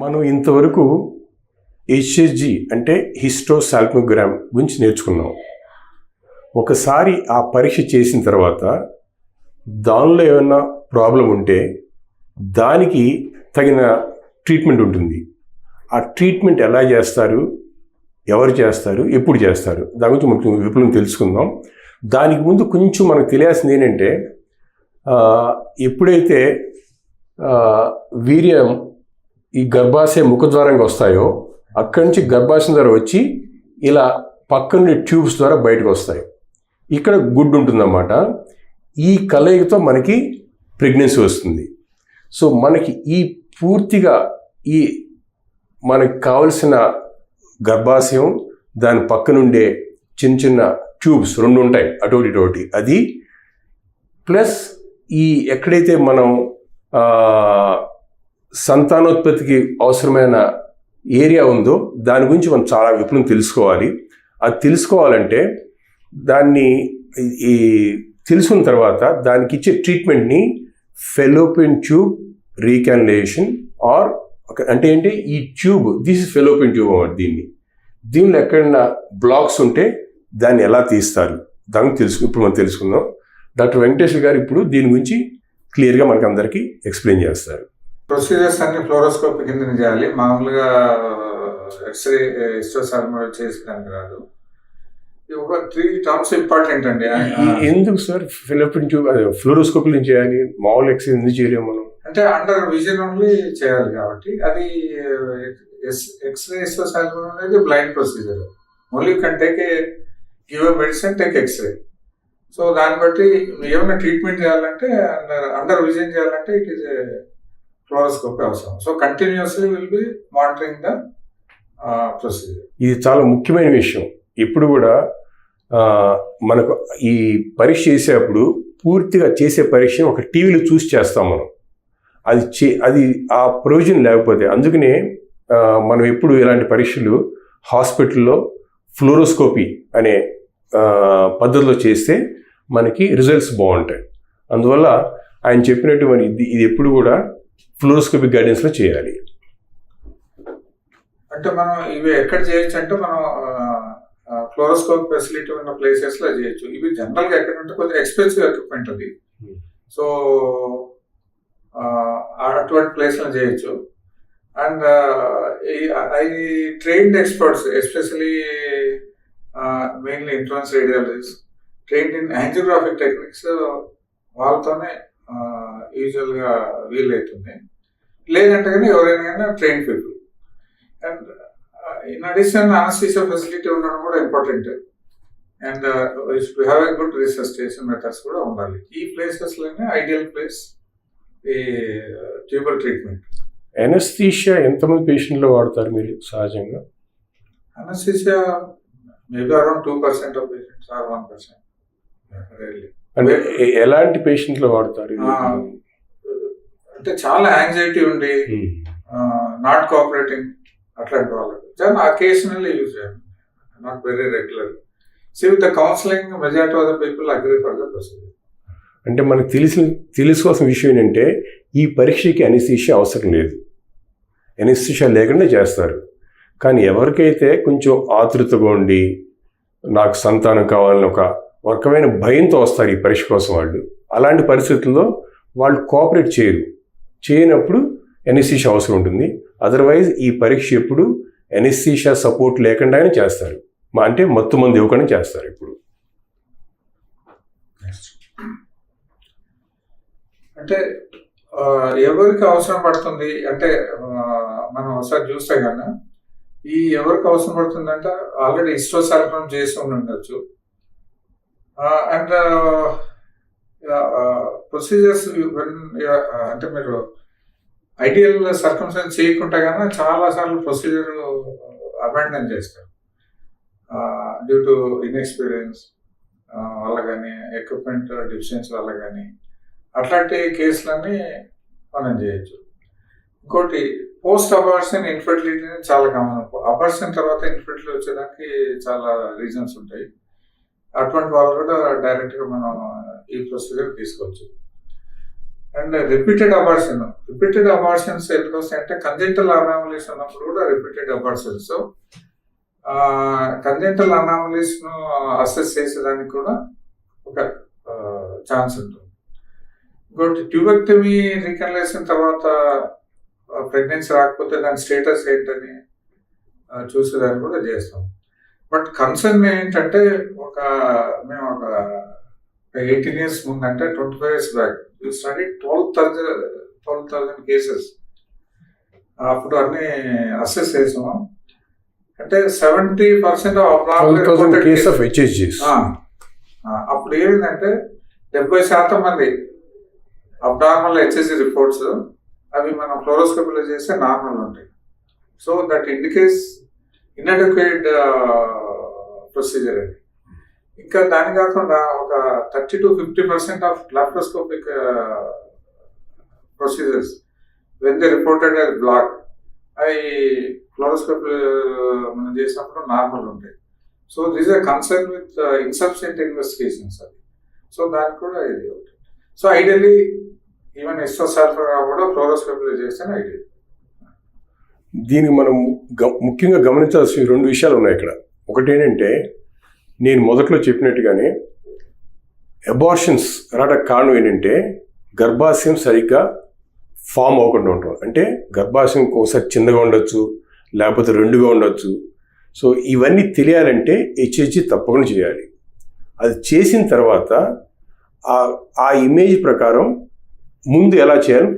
మనం ఇంతవరకు హెచ్ఎస్జి అంటే హిస్టోసాల్పిగ్రామ్ గురించి నేర్చుకున్నాం. ఒకసారి ఆ పరీక్ష చేసిన తర్వాత దానిలో ఏమైనా ప్రాబ్లం ఉంటే దానికి తగిన ట్రీట్మెంట్ ఉంటుంది. ఆ ట్రీట్మెంట్ ఎలా చేస్తారు, ఎవరు చేస్తారు, ఎప్పుడు చేస్తారు, దాని గురించి మనకు విపులం తెలుసుకుందాం. దానికి ముందు కొంచెం మనకు తెలియాల్సింది ఏంటంటే, ఎప్పుడైతే వీర్యం ఈ గర్భాశయ ముఖద్వారంగా వస్తాయో అక్కడి నుంచి గర్భాశయం ద్వారా వచ్చి ఇలా పక్కనుండి ట్యూబ్స్ ద్వారా బయటకు వస్తాయి. ఇక్కడ గుడ్డు ఉంటుందన్నమాట. ఈ కలయికతో మనకి ప్రెగ్నెన్సీ వస్తుంది. సో మనకి ఈ పూర్తిగా ఈ మనకి కావలసిన గర్భాశయం, దాని పక్కనుండే చిన్న చిన్న ట్యూబ్స్ రెండు ఉంటాయి, అటోటి ఇటోటి, అది ప్లస్ ఈ ఎక్కడైతే మనం సంతానోత్పత్తికి అవసరమైన ఏరియా ఉందో దాని గురించి మనం చాలా విపులం తెలుసుకోవాలి. అది తెలుసుకోవాలంటే దాన్ని తెలుసుకున్న తర్వాత దానికి ఇచ్చే ట్రీట్మెంట్ని ఫెలోపియన్ ట్యూబ్ రీకాన్యులేషన్ ఆర్ అంటే ఏంటి, ఈ tube this is fallopian tube అన్నమాట. దీనిలో ఎక్కడైనా బ్లాక్స్ ఉంటే దాన్ని ఎలా తీస్తారు దాన్ని ఇప్పుడు మనం తెలుసుకుందాం. డాక్టర్ వెంకటేశ్వర గారు ఇప్పుడు దీని గురించి క్లియర్గా మనకు అందరికీ ఎక్స్ప్లెయిన్ చేస్తారు. ప్రొసీజర్స్ అన్ని ఫ్లోరోస్కోపీ కింద చేయాలి. మామూలుగా ఎక్స్రే హిస్టోసాల్పిగ్రామ్ చేసేదానికి రాదు. ఒక 3 టర్మ్స్ ఇంపార్టెంట్ అండి. ఎందుకు సార్ ఫెలోపియన్ ట్యూబ్ ఫ్లోరోస్కోపీలో చేయాలి, మామూలు ఎక్స్రే ఎందుకు చేయలేము మనం? అంటే అండర్ విజన్ ఓన్లీ చేయాలి కాబట్టి అది ఎక్స్రే హిస్టోసాల్పిగ్రామ్ అనేది blind procedure. Only you can take give a medicine, take X ray. So దాన్ని బట్టి ఏమైనా ట్రీట్మెంట్ చేయాలంటే అండర్ విజన్ చేయాలంటే ఇట్ ఈస్ ఏ ఫ్లోరోస్కోపీ అవసరం. So continuously will be monitoring the procedure. ఇది చాలా ముఖ్యమైన విషయం. ఇప్పుడు కూడా మనకు ఈ పరీక్ష చేసేటప్పుడు పూర్తిగా చేసే పరీక్ష ఒక టీవీలో చూసి చేస్తాం మనం. అది ఆ ప్రొవిజన్ లేకపోతే, అందుకనే మనం ఎప్పుడు ఇలాంటి పరీక్షలు హాస్పిటల్లో ఫ్లోరోస్కోపీ అనే పద్ధతిలో చేస్తే మనకి రిజల్ట్స్ బాగుంటాయి. అందువల్ల ఆయన చెప్పినట్టు మరి ఇది ఎప్పుడు కూడా ఫ్లోరోస్కోపీ గైడెన్స్లో చేయాలి. అంటే మనం ఇవి ఎక్కడ చేయొచ్చు అంటే, మనం ఫ్లోరోస్కోప్ ఫెసిలిటీ ఉన్న ప్లేసెస్లో చేయొచ్చు. ఇవి జనరల్గా ఎక్కడ ఉంటే కొంచెం ఎక్స్పెన్సివ్ ఎక్విప్మెంట్ అది. సో అటువంటి ప్లేస్లో చేయొచ్చు. And I trained experts, especially mainly interventional radiologist trained in angiographic techniques, వాళ్ళతోనే యూజువల్గా వీలవుతుంది. లేదంటే కానీ ఎవరైనా కానీ train people. And in addition anaesthesia facility ఉండడం కూడా important. And we have a good resuscitation methods కూడా ఉండాలి. ఈ ప్లేసెస్లోనే ఐడియల్ ప్లేస్ ఈ ట్యూబల్ ట్రీట్మెంట్. అనస్థీషియా ఎంతమంది పేషెంట్లో వాడతారు మీరు సహజంగా? Anaesthesia maybe around 2% of patients or 1%. అంటే ఎలాంటి పేషెంట్లో వాడతారు? అంటే చాలా యాంగ్జైటీ ఉండి నాట్ కోఆపరేటింగ్ అట్లాంటి వాళ్ళకి చాలా అకేషనల్లీ యూజ్ చేయాలి, not very regular. So with the counselling majority of the people agree for the procedure. అంటే మనకు తెలుసుకోవాల్సిన విషయం ఏంటంటే, ఈ పరీక్షకి అనస్థీషియా అవసరం లేదు, అనస్థీషియా లేకుండా చేస్తారు. కానీ ఎవరికైతే కొంచెం ఆతృతగా ఉండి నాకు సంతానం కావాలని ఒక రకమైన భయంతో వస్తారు ఈ పరీక్ష కోసం, అలాంటి పరిస్థితుల్లో వాళ్ళు కోఆపరేట్ చేయనప్పుడు అనస్థీషియా అవసరం ఉంటుంది. అదర్వైజ్ ఈ పరీక్ష ఎప్పుడు అనస్థీషియా సపోర్ట్ లేకుండానే చేస్తారు, అంటే మత్తు మందు ఇవ్వకుండా చేస్తారు. ఇప్పుడు అంటే ఎవరికి అవసరం పడుతుంది అంటే, మనం ఒకసారి చూస్తే కన్నా ఈ ఎవరికి అవసరం పడుతుంది అంటే ఆల్రెడీ హిస్టోసాల్పిగ్రామ్ చేసి ఉండొచ్చు. అండ్ ప్రొసీజర్స్ అంటే మీరు ఐడియల్ సర్కమ్స్టెన్స్ చేయకుండా కానీ చాలాసార్లు ప్రొసీజర్ అబాండన్ చేస్తారు డ్యూ టు ఇన్ఎక్స్పీరియన్స్ వల్ల కానీ, ఎక్విప్మెంట్ డిఫిషియన్సీ వల్ల కానీ. అట్లాంటి కేసులన్నీ మనం చేయొచ్చు. ఇంకోటి పోస్ట్ అబార్షన్ ఇన్ఫర్టిలిటీ చాలా కామన్. అబార్షన్ తర్వాత ఇన్ఫర్టిలిటీ వచ్చేదానికి చాలా రీజన్స్ ఉంటాయి. అటువంటి వాళ్ళు కూడా డైరెక్ట్గా మనం ఈ ప్రొసీజర్ తీసుకోవచ్చు. అండ్ రిపీటెడ్ అబార్షన్స్ ఎందుకు వస్తాయంటే కంజెంటల్ అనామలీస్ ఉన్నప్పుడు కూడా repeated abortions. So congenital anomalies ను అసెస్ చేసేదానికి కూడా ఒక ఛాన్స్ ఉంటుంది. ఇంకోటి ట్యూబెక్టమీ రీకన్లేషన్ తర్వాత ప్రెగ్నెన్సీ రాకపోతే దాని స్టేటస్ ఏంటని చూసేదాన్ని కూడా చేస్తాం. బట్ కన్సర్న్ ఏంటంటే మేము ఒక 18 years ముందంటే 25 years బ్యాక్ స్టడీ 12,000 కేసెస్. అప్పుడు అన్ని అసెస్ చేసాము. అంటే 70% ఆఫ్ HSGs. అప్పుడు ఏమైందంటే 70% మంది అబ్నార్మల్ HSG రిపోర్ట్స్ అవి మనం ఫ్లోరోస్కోపీలో చేస్తే నార్మల్ ఉంటాయి. So that indicates inadequate procedure అది. ఇంకా దాని కాకుండా ఒక 30 to 50% of laparoscopic procedures when they reported as block అవి ఫ్లోరోస్కోపీ మనం చేసినప్పుడు నార్మల్ ఉంటాయి. So this are concern with insufficient investigations అది. సో దానికి కూడా ఇది ఒకటి. సో ఐడియల్లీ ఈవెన్ ఎస్ఓసాల్ఫర్ కూడా ఫ్లోరోస్కోపీలో చేస్తే ఐడియల్. దీనికి మనం ముఖ్యంగా గమనించాల్సిన 2 విషయాలు ఉన్నాయి ఇక్కడ. ఒకటి ఏంటంటే నేను మొదట్లో చెప్పినట్టుగానే అబార్షన్స్ రావడానికి కారణం ఏంటంటే గర్భాశయం సరిగ్గా ఫామ్ అవ్వకుండా ఉంటాం. అంటే గర్భాశయం ఒకసారి చిన్నగా ఉండొచ్చు, లేకపోతే 2గా ఉండొచ్చు. సో ఇవన్నీ తెలియాలంటే HSG తప్పకుండా చేయాలి. అది చేసిన తర్వాత ఆ ఇమేజ్ ప్రకారం ముందు ఎలా చేయాలి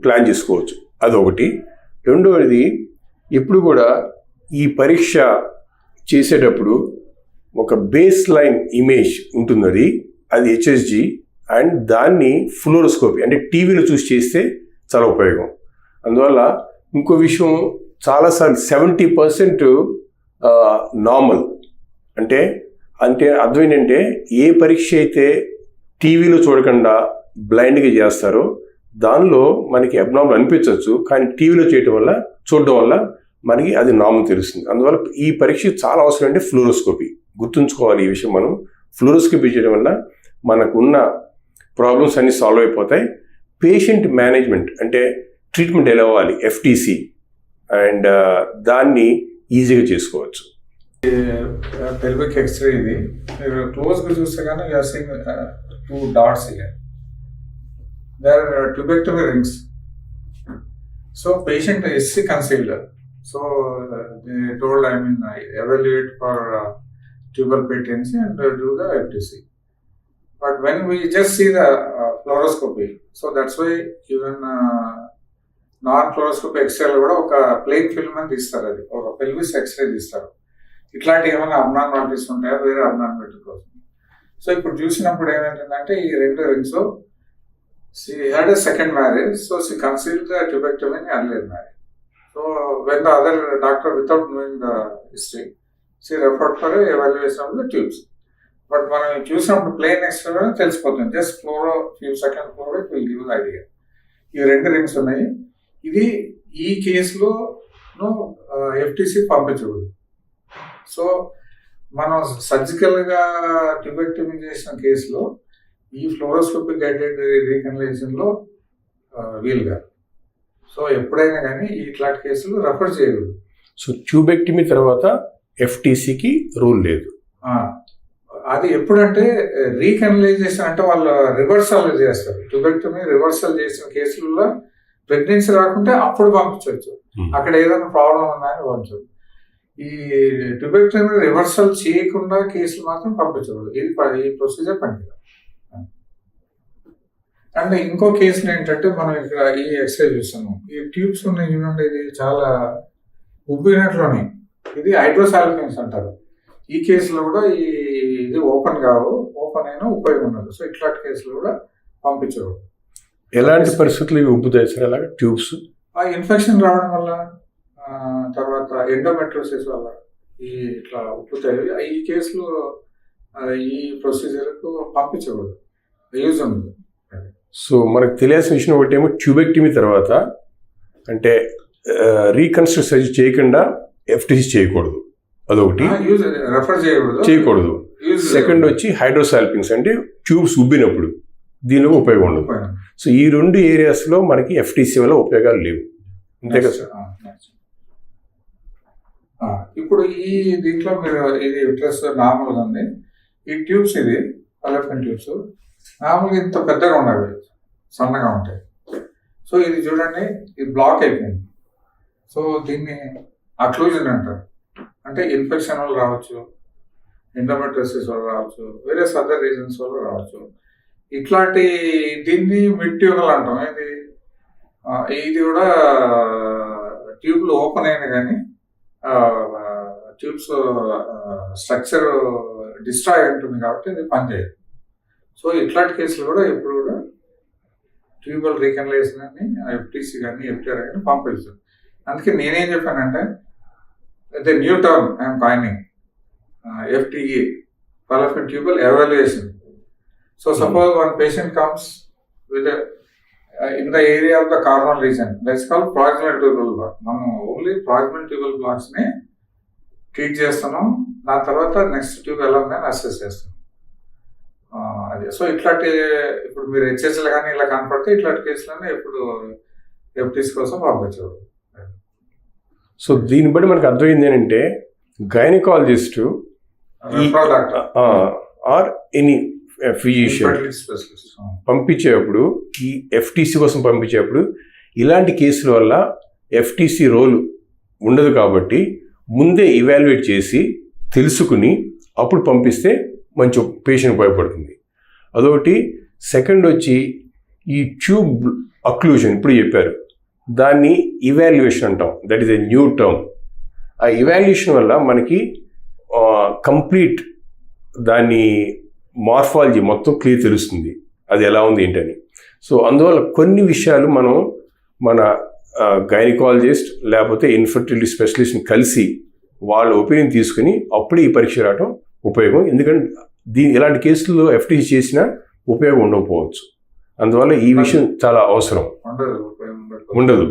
ప్లాన్ చేసుకోవచ్చు. అదొకటి. రెండవది, ఎప్పుడు కూడా ఈ పరీక్ష చేసేటప్పుడు ఒక బేస్ లైన్ ఇమేజ్ ఉంటుంది, అది HSG, అండ్ దాన్ని ఫ్లోరోస్కోపీ అంటే టీవీలో చూసి చేస్తే చాలా ఉపయోగం. అందువల్ల ఇంకో విషయం, చాలాసార్లు 70% నార్మల్. అంటే అర్థం ఏంటంటే ఏ పరీక్ష అయితే టీవీలో చూడకుండా బ్లైండ్గా చేస్తారో దానిలో మనకి అబ్నార్మల్ అనిపించవచ్చు, కానీ టీవీలో చూడడం వల్ల మనకి అది నార్మల్ తెలుస్తుంది. అందువల్ల ఈ పరీక్ష చాలా అవసరం అంటే ఫ్లోరోస్కోపీ. గుర్తుంచుకోవాలి ఈ విషయం. మనం ఫ్లోరోస్కోపీ చేయడం వల్ల మనకున్న ప్రాబ్లమ్స్ అన్నీ సాల్వ్ అయిపోతాయి. పేషెంట్ మేనేజ్మెంట్ అంటే ట్రీట్మెంట్ ఎలా అవ్వాలి, FTC, అండ్ దాన్ని ఈజీగా చేసుకోవచ్చు. పెల్విక్ ఎక్స్రే ఇది మీరు క్లోజ్గా చూస్తే కానీ you're seeing 2 dots here. There are tubectomy rings. So patient is concealed. So they told evaluate for tubal patency and do the FTC. But when we just see the fluoroscopy, so that's why even non-fluoroscopy X-ray కూడా ఒక plane film అని తీస్తారు, అది ఒక pelvis x ray తీస్తారు. ఇట్లాంటి ఏమైనా abnormalities ఉంటాయా వేరే అబ్నార్మాలిటీ కోసం. సో ఇప్పుడు చూసినప్పుడు ఏమైందంటే ఈ 2 rings, she had a second marriage, so she concealed the tubectomy in earlier marriage. So when the other doctor, without knowing the history, she referred for a evaluation of the tubes. But మనం చూసినప్పుడు plane x ray తెలిసిపోతుంది, just few seconds fluoro it will give the idea. ఈ 2 rings ఉన్నాయి. ఇది ఈ కేసులో FTC పంపించకూడదు. So మనం సర్జికల్గా tubectomy చేసిన కేసులో ఈ ఫ్లోరోస్కోపీ గైడెడ్ రీకన్లేషన్లో వీలుగా. సో ఎప్పుడైనా కానీ ఇట్లాంటి కేసులు రెఫర్ చేయకూడదు. సో ట్యూబెక్టమీ తర్వాత FTCకి రూల్ లేదు. అది ఎప్పుడంటే రీకన్లైజేషన్ అంటే వాళ్ళు రివర్సల్ చేస్తారు. ట్యూబెక్టమీ రివర్సల్ చేసిన కేసులలో ప్రెగ్నెన్సీ రాకుంటే అప్పుడు పంపించవచ్చు, అక్కడ ఏదైనా ప్రాబ్లం ఉందా అని పంపించవచ్చు. ఈ ట్యూబెక్టమీ రివర్సల్ చేయకుండా కేసులు మాత్రం పంపించకూడదు. ఈ ప్రొసీజర్ పనికిరాదు. అండ్ ఇంకో కేసులు ఏంటంటే మనం ఇక్కడ ఈ ఎక్స్రే చూస్తున్నాం, ఈ ట్యూబ్స్ ఉన్నాయి చూడండి, ఇది చాలా ఉబ్బినట్లున్నాయి. ఇది హైడ్రోసాల్ఫిన్స్ అంటారు. ఈ కేసులో కూడా ఇది ఓపెన్ అయినా ఉపయోగం ఉండదు. సో ఇట్లాంటి కేసులు కూడా పంపించకూడదు. ఎలాంటి పరిస్థితులు ఇవి ఉబ్బుతాయి సార్? అలాగే ట్యూబ్స్ ఇన్ఫెక్షన్ రావడం వల్ల, తర్వాత ఎండోమెట్రోసిస్ వల్ల ఇట్లా ఉబ్బుతాయి. ఈ కేసులో ఈ ప్రొసీజర్కు పంపించకూడదు, యూజ్ ఉండదు. సో మనకు తెలియాల్సిన విషయం ఒకటేమో, ట్యూబెక్టమీ తర్వాత అంటే రీకన్స్ట్రక్ట్ సర్జరీ చేయకుండా FTC చేయకూడదు, అదొకటి. రెఫర్ చేయకూడదు. సెకండ్ వచ్చి హైడ్రోసాల్పింగ్స్ అంటే ట్యూబ్స్ ఉబ్బినప్పుడు దీనిలో ఉపయోగం ఉండదు. సో ఈ 2 ఏరియాస్లో మనకి ఎఫ్టీసీ వల్ల ఉపయోగాలు లేవు, అంతే కదా సార్? ఇప్పుడు ఈ దీంట్లో మీరు ఇది యూట్రస్ నార్మల్గా ఉంది, ఈ ట్యూబ్స్ ఇది ఫాలోపియన్ ట్యూబ్స్ నార్మల్గా ఇంత పెద్దగా ఉండవు, సన్నగా ఉంటాయి. సో ఇది చూడండి, ఇది బ్లాక్ అయిపోయింది. సో దీన్ని అక్లూజన్ అంటారు. అంటే ఇన్ఫెక్షన్ వల్ల రావచ్చు, ఎండోమెట్రియోసిస్ వల్ల రావచ్చు, వేరే అదర్ రీజన్స్ వల్ల రావచ్చు. ఇట్లాంటి దీన్ని మిడ్ ట్యూబల్ అంటాం. ఇది కూడా ట్యూబ్లు ఓపెన్ అయినా కానీ ట్యూబ్స్ స్ట్రక్చర్ డిస్ట్రాయ్ ఉంటుంది కాబట్టి ఇది పనిచేయదు. సో ఇట్లాంటి కేసులు కూడా ఎప్పుడు కూడా ట్యూబల్ రీకనలైజేషన్ అని ఎఫ్టీసీ కానీ ఎఫ్టీఆర్ కానీ పంపిస్తుంది. అందుకే నేనేం చెప్పానంటే the new term I'm coining FTE, fallopian tubal evaluation. So suppose one patient comes with in the area of the coronal region, that's called proximal tubal block. మనం only proximal tubal blocks ని treat చేస్తున్నాం, దాని తర్వాత next tube ఎలా ఉందని assess చేస్తాం. అదే so ఇట్లాంటి ఇప్పుడు మీరు హెచ్హెచ్లు కానీ ఇలా కనపడితే ఇట్లాంటి కేసులన్నీ ఎప్పుడు ఎఫ్టీసీ కోసం పంపించరు. సో దీన్ని బట్టి మనకు అర్థమైంది ఏంటంటే గైనకాలజిస్టు ఆర్ ఎనీ ఫిజిషియన్ పంపించేటప్పుడు, ఈ ఎఫ్టీసీ కోసం పంపించేటప్పుడు ఇలాంటి కేసుల వల్ల ఎఫ్టీసీ రోల్ ఉండదు కాబట్టి ముందే ఇవాల్యుయేట్ చేసి తెలుసుకుని అప్పుడు పంపిస్తే మంచి పేషెంట్ ఉపయోగపడుతుంది. అదొకటి. సెకండ్ వచ్చి ఈ ట్యూబ్ అక్లూజన్ ఇప్పుడు చెప్పారు, దాన్ని ఇవాల్యుయేషన్ అంటాం. That is a new term. ఆ ఇవాల్యుయేషన్ వల్ల మనకి కంప్లీట్ దాని మార్ఫాలజీ మొత్తం క్లియర్ తెలుస్తుంది, అది ఎలా ఉంది ఏంటని. సో అందువల్ల కొన్ని విషయాలు మనం మన గైనకాలజిస్ట్ లేకపోతే ఇన్ఫర్టిలిటీ స్పెషలిస్ట్ని కలిసి వాళ్ళ ఒపీనియన్ తీసుకుని అప్పుడే ఈ పరీక్ష రావడం ఉపయోగం. ఎందుకంటే ఇలాంటి కేసుల్లో ఎఫ్టీసీ చేసినా ఉపయోగం ఉండకపోవచ్చు. అందువల్ల ఈ విషయం చాలా అవసరం. ఉండదు.